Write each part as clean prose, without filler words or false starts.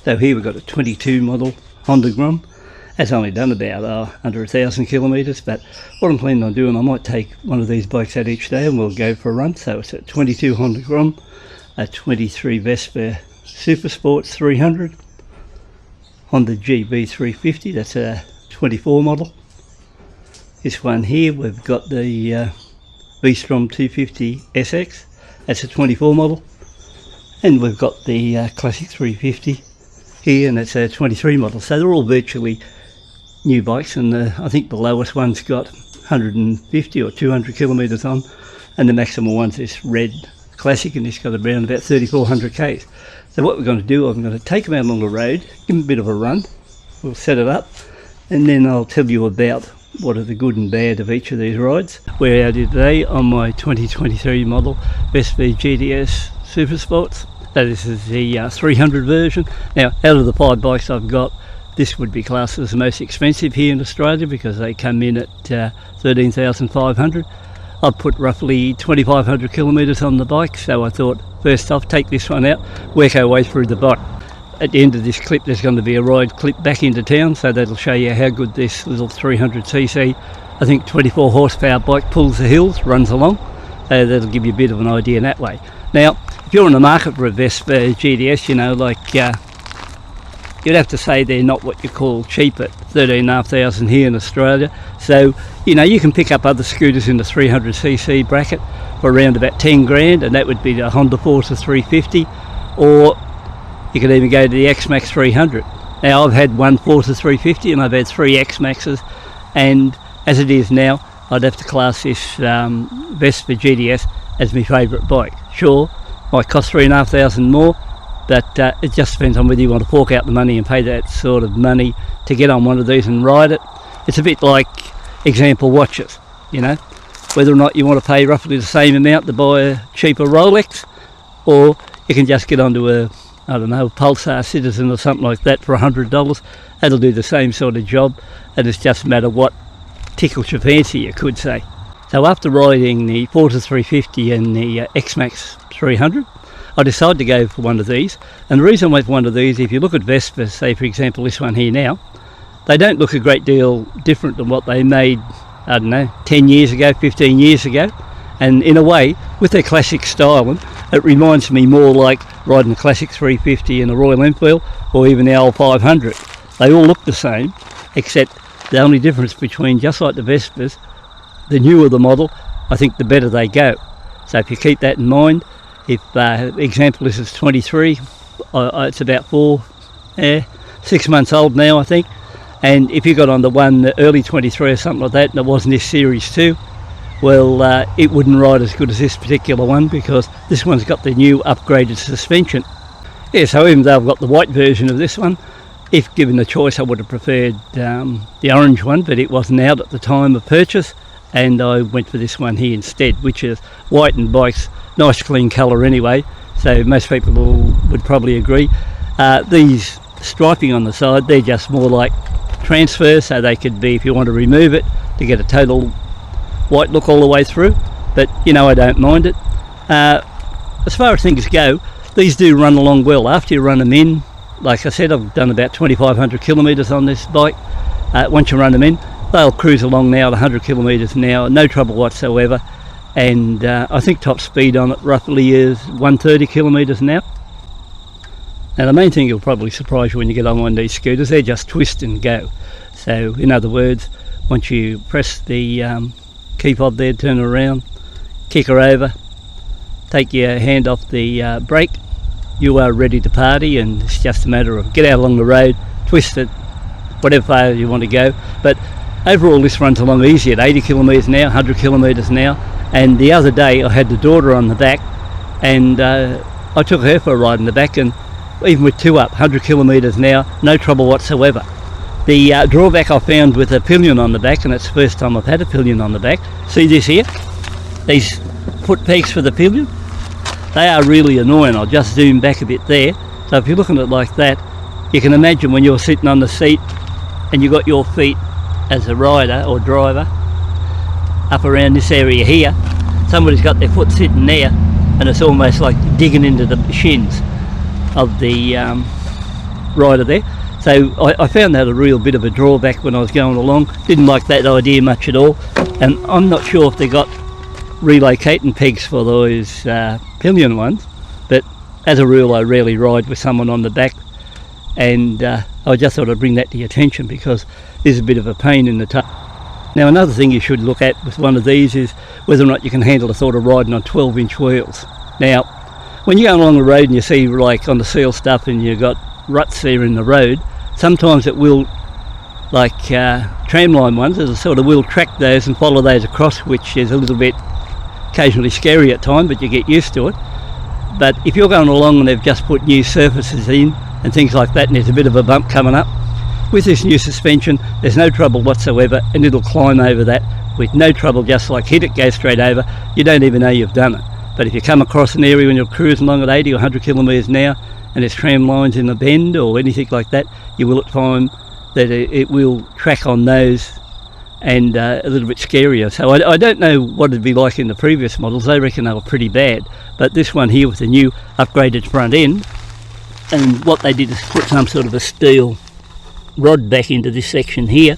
So here we've got a 22 model Honda Grom. That's only done about under 1,000 kilometres, but what I'm planning on doing, I might take one of these bikes out each day and we'll go for a run. So it's a 22 Honda Grom, a 23 Vespa Supersports 300, Honda GB 350, that's a 24 model. This one here, we've got the V-Strom 250 SX, that's a 24 model. And we've got the Classic 350 here, and it's a 23 model. So they're all virtually new bikes, and I think the lowest one's got 150 or 200 kilometres on, and the maximum one's this red Classic, and it's got around about 3,400 k's. So what we're going to do, I'm going to take them out along the road, give them a bit of a run, we'll set it up, and then I'll tell you about what are the good and bad of each of these rides. We're out here today on my 2023 model Vespa GTS Supersports. So this is the 300 version. Now, out of the 5 bikes I've got, this would be classed as the most expensive here in Australia because they come in at 13,500. I've put roughly 2,500 kilometres on the bike, so I thought first off take this one out, work our way through the bike. At the end of this clip there's going to be a ride clip back into town, so that'll show you how good this little 300cc, I think 24 horsepower bike pulls the hills, runs along. That'll give you a bit of an idea in that way. Now, if you're in the market for a Vespa GTS, you know, like you'd have to say they're not what you call cheap at 13,500 here in Australia. So, you know, you can pick up other scooters in the 300cc bracket for around about 10 grand, and that would be the Honda Forza 350, or you could even go to the X-Max 300. Now, I've had one Forza 350 and I've had 3 X-Maxes, and as it is now, I'd have to class this Vespa GTS as my favourite bike. Sure, might cost 3,500 more, but it just depends on whether you want to fork out the money and pay that sort of money to get on one of these and ride it. It's a bit like example watches, you know, whether or not you want to pay roughly the same amount to buy a cheaper Rolex, or you can just get onto a, I don't know, Pulsar Citizen or something like that for $100. That'll do the same sort of job, and it's just a matter of what tickles your fancy, you could say. So after riding the Forza 350 and the X-Max 300, I decided to go for one of these. And the reason I went for one of these, if you look at Vespa, say for example this one here now, they don't look a great deal different than what they made, I don't know, 10 years ago, 15 years ago. And in a way, with their classic styling, it reminds me more like riding the Classic 350 in a Royal Enfield, or even the old 500. They all look the same, except the only difference between, just like the Vespas, the newer the model, I think the better they go. So if you keep that in mind, if example this is 23, it's about 6 months old now, I think, and if you got on the one the early 23 or something like that, and it wasn't this Series 2, well, it wouldn't ride as good as this particular one, because this one's got the new upgraded suspension. Yeah, so even though I've got the white version of this one, if given the choice I would have preferred the orange one, but it wasn't out at the time of purchase, and I went for this one here instead, which is white, and bike's nice clean colour anyway, so most people would probably agree. These striping on the side, they're just more like transfer, so they could be, if you want to remove it, to get a total white look all the way through, but you know, I don't mind it. As far as things go, these do run along well. After you run them in, like I said, I've done about 2,500 kilometres on this bike. Once you run them in, they'll cruise along now at 100 kilometres an hour, no trouble whatsoever, and I think top speed on it roughly is 130 kilometres an hour. Now the main thing will probably surprise you when you get on one of these scooters, they're just twist and go. So in other words, once you press the key fob there, turn it around, kick her over, take your hand off the brake, you are ready to party, and it's just a matter of get out along the road, twist it, whatever far you want to go. But overall this runs along easy at 80 kilometres an hour, 100 kilometres an hour. And the other day I had the daughter on the back, and I took her for a ride in the back, and even with 2 up, 100 kilometres an hour, no trouble whatsoever. The drawback I found with a pillion on the back, and it's the first time I've had a pillion on the back, see this here, these foot pegs for the pillion, they are really annoying. I'll just zoom back a bit there. So if you're looking at it like that, you can imagine when you're sitting on the seat and you've got your feet as a rider or driver up around this area here, somebody's got their foot sitting there, and it's almost like digging into the shins of the rider there. So I found that a real bit of a drawback when I was going along. Didn't like that idea much at all, and I'm not sure if they got relocating pegs for those pillion ones, but as a rule I rarely ride with someone on the back, and I just thought I'd bring that to your attention because this is a bit of a pain in the toe. Now another thing you should look at with one of these is whether or not you can handle the thought of riding on 12-inch wheels. Now when you're going along the road and you see, like on the seal stuff, and you've got ruts there in the road, sometimes it will, like tramline ones, it sort of will track those and follow those across, which is a little bit occasionally scary at times, but you get used to it. But if you're going along and they've just put new surfaces in and things like that, and there's a bit of a bump coming up, with this new suspension there's no trouble whatsoever, and it'll climb over that with no trouble, just like hit it, go straight over. You don't even know you've done it. But if you come across an area when you're cruising along at 80 or 100 kilometres an hour and there's tram lines in the bend or anything like that, you will find that it will track on those, and a little bit scarier. So I don't know what it'd be like in the previous models. I reckon they were pretty bad, but this one here with the new upgraded front end, and what they did is put some sort of a steel rod back into this section here,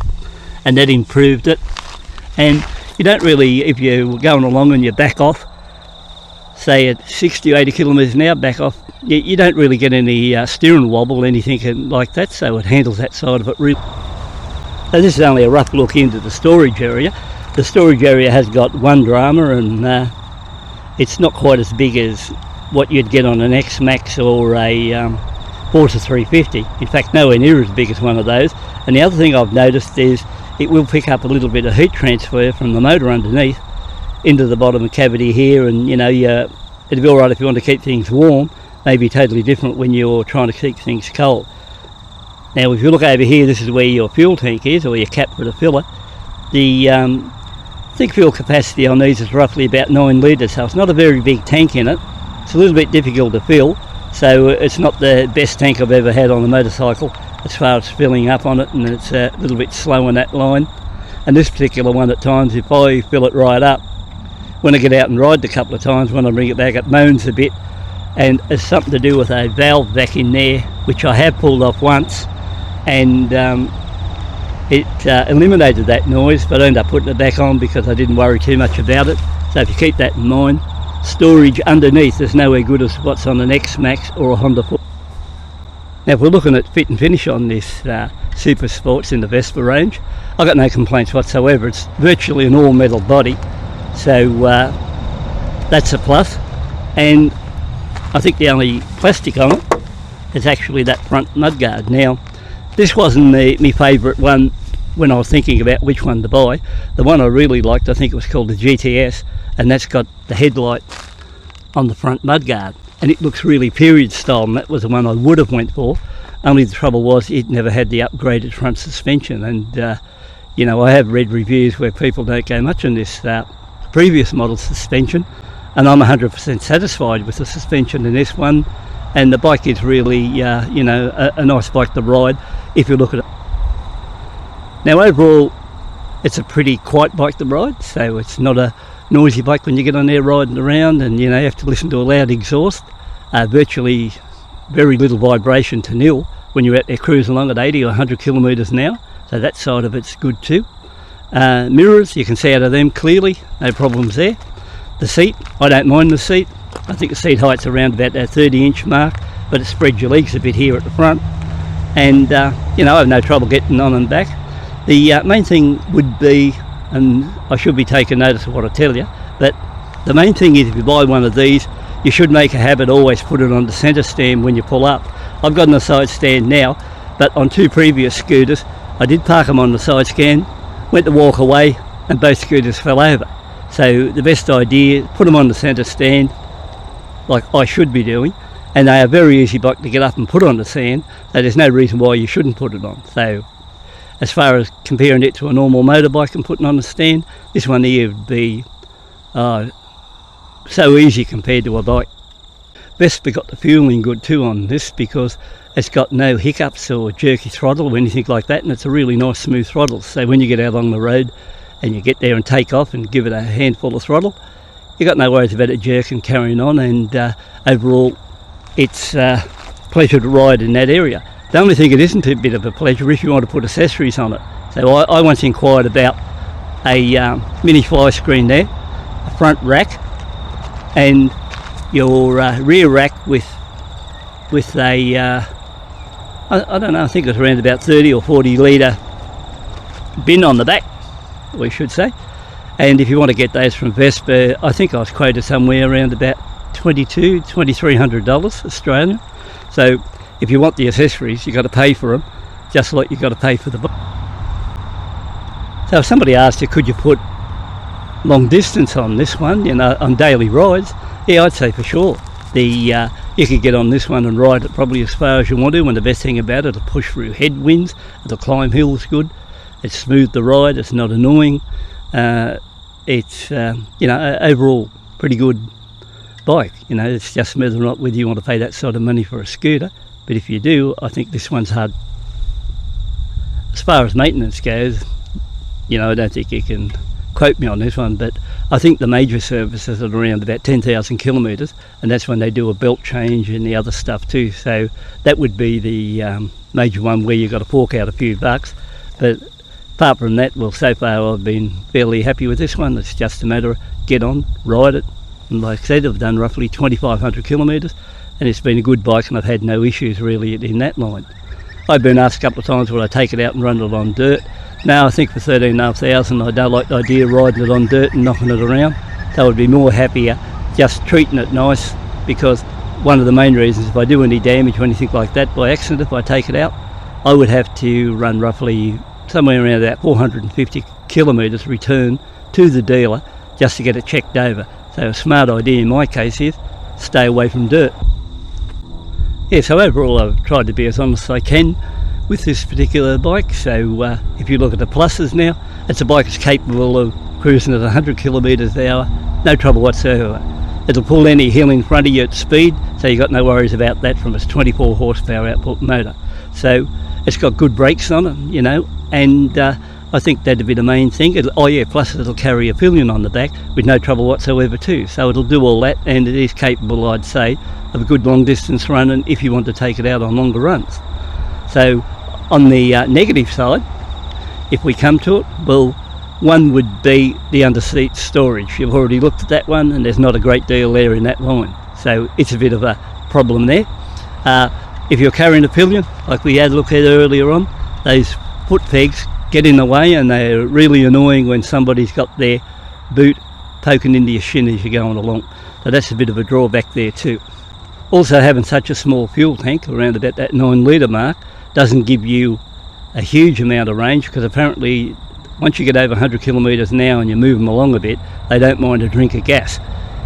and that improved it. And you don't really, if you're going along and you back off, say at 60 or 80 kilometres an hour, back off, you don't really get any steering wobble or anything like that, so it handles that side of it really. So this is only a rough look into the storage area. The storage area has got one drama, and it's not quite as big as what you'd get on an X-Max or a Forza 350. In fact, nowhere near as big as one of those. And the other thing I've noticed is it will pick up a little bit of heat transfer from the motor underneath into the bottom cavity here, and you know, it'll be alright if you want to keep things warm. Maybe totally different when you're trying to keep things cold. Now if you look over here, this is where your fuel tank is, or your cap for the filler. The thick fuel capacity on these is roughly about 9 litres, so it's not a very big tank in it. It's a little bit difficult to fill, so it's not the best tank I've ever had on a motorcycle as far as filling up on it, and it's a little bit slow in that line. And this particular one, at times, if I fill it right up, when I get out and ride a couple of times, when I bring it back, it moans a bit, and it's something to do with a valve back in there, which I have pulled off once, and it eliminated that noise, but I ended up putting it back on because I didn't worry too much about it. So if you keep that in mind, storage underneath is nowhere good as what's on an X-Max or a Honda 4. Now if we're looking at fit and finish on this Supersports in the Vespa range, I've got no complaints whatsoever. It's virtually an all metal body, so that's a plus. And I think the only plastic on it is actually that front mudguard. Now this wasn't my favourite one when I was thinking about which one to buy. The one I really liked, I think it was called the GTS, and that's got the headlight on the front mudguard, and it looks really period style, and that was the one I would have went for. Only the trouble was it never had the upgraded front suspension, and you know, I have read reviews where people don't go much on this previous model suspension, and I'm 100% satisfied with the suspension in this one. And the bike is really you know, a nice bike to ride if you look at it. Now overall it's a pretty quiet bike to ride, so it's not a noisy bike when you get on there riding around, and you know, you have to listen to a loud exhaust. Virtually very little vibration to nil when you're out there cruising along at 80 or 100 kilometres an hour, so that side of it's good too. Mirrors, you can see out of them clearly, no problems there. The seat, I don't mind the seat. I think the seat height's around about that 30-inch mark, but it spreads your legs a bit here at the front, and you know, I have no trouble getting on and back. The main thing would be, and I should be taking notice of what I tell you, but the main thing is if you buy one of these, you should make a habit, always put it on the centre stand when you pull up. I've got it on the side stand now, but on two previous scooters I did park them on the side stand, went to walk away, and both scooters fell over. So the best idea, put them on the centre stand like I should be doing, and they are very easy bike to get up and put on the sand, so there's no reason why you shouldn't put it on. So as far as comparing it to a normal motorbike and putting on the stand, this one here would be so easy compared to a bike. Vespa got the fueling good too on this, because it's got no hiccups or jerky throttle or anything like that, and it's a really nice smooth throttle. So when you get out along the road and you get there and take off and give it a handful of throttle, you got no worries about it jerking, carrying on, and overall it's a pleasure to ride in that area. The only thing it isn't a bit of a pleasure if you want to put accessories on it. So I once inquired about a mini fly screen there, a front rack, and your rear rack with a I don't know, I think it was around about 30 or 40 litre bin on the back, we should say. And if you want to get those from Vespa, I think I was quoted somewhere around about $2,300 Australian. So if you want the accessories, you've got to pay for them, just like you've got to pay for the bike. So if somebody asked you, could you put long distance on this one, you know, on daily rides, yeah, I'd say for sure. You could get on this one and ride it probably as far as you want to, and the best thing about it, it'll push through headwinds, it'll climb hills good, it's smooth to ride, it's not annoying, it's you know, overall pretty good bike. You know, it's just whether or not whether you want to pay that sort of money for a scooter, but if you do, I think this one's hard. As far as maintenance goes, you know, I don't think you can quote me on this one, but I think the major services are around about 10,000 kilometres, and that's when they do a belt change and the other stuff too. So that would be the major one where you've got to fork out a few bucks. But apart from that, well, so far I've been fairly happy with this one. It's just a matter of get on, ride it, and like I said, I've done roughly 2,500 kilometres, and it's been a good bike, and I've had no issues really in that line. I've been asked a couple of times would I take it out and run it on dirt. Now I think for 13,500 I don't like the idea of riding it on dirt and knocking it around. So I would be more happier just treating it nice, because one of the main reasons, if I do any damage or anything like that by accident, if I take it out, I would have to run roughly somewhere around about 450 kilometres return to the dealer just to get it checked over. So a smart idea in my case is stay away from dirt. Yeah, so overall I've tried to be as honest as I can with this particular bike. So if you look at the pluses now, it's a bike that's capable of cruising at 100 kilometres an hour, no trouble whatsoever. It'll pull any hill in front of you at speed, so you've got no worries about that from its 24 horsepower output motor. So it's got good brakes on it, you know, and I think that'd be the main thing. Plus it'll carry a pillion on the back with no trouble whatsoever too. So it'll do all that, and it is capable, I'd say, of a good long distance run, and if you want to take it out on longer runs. So on the negative side, if we come to it, well, one would be the under-seat storage. You've already looked at that one, and there's not a great deal there in that line. So it's a bit of a problem there. If you're carrying a pillion, like we had a look at earlier on, those foot pegs get in the way, and they're really annoying when somebody's got their boot poking into your shin as you're going along. So that's a bit of a drawback there too. Also, having such a small fuel tank, around about that 9 litre mark, doesn't give you a huge amount of range, because apparently once you get over 100 kilometres an hour and you move them along a bit, they don't mind a drink of gas.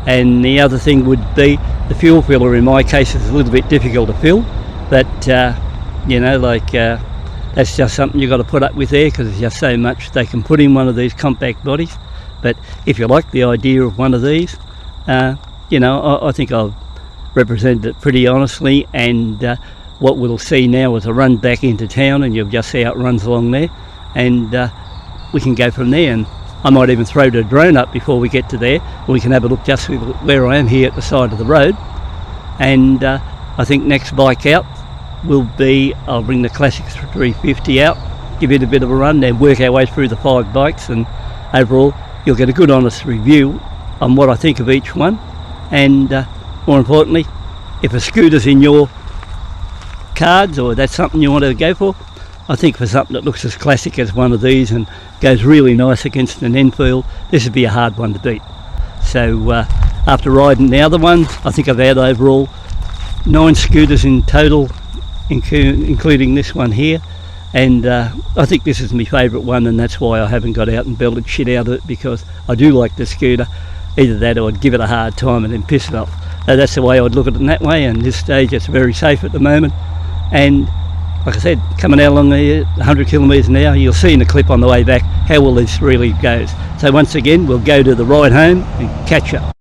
And the other thing would be the fuel filler. In my case, is a little bit difficult to fill, but you know, like that's just something you've got to put up with there, because there's just so much they can put in one of these compact bodies. But if you like the idea of one of these, you know, I think I've represented it pretty honestly, and what we'll see now is a run back into town, and you'll just see how it runs along there, and we can go from there. And I might even throw the drone up before we get to there, and we can have a look just where I am here at the side of the road. And I think next bike out will be, I'll bring the Classic 350 out, give it a bit of a run, then work our way through the 5 bikes, and overall you'll get a good honest review on what I think of each one. And more importantly, if a scooter's in your cards, or that's something you want to go for, I think for something that looks as classic as one of these and goes really nice against an Enfield, this would be a hard one to beat. So after riding the other ones, I think I've had overall 9 scooters in total, including this one here, and I think this is my favourite one, and that's why I haven't got out and belted shit out of it, because I do like the scooter. Either that or I'd give it a hard time and then piss it off. So that's the way I'd look at it in that way, and this stage it's very safe at the moment. And like I said, coming out along the 100 kilometres an hour, you'll see in the clip on the way back how well this really goes. So once again, we'll go to the ride home and catch up.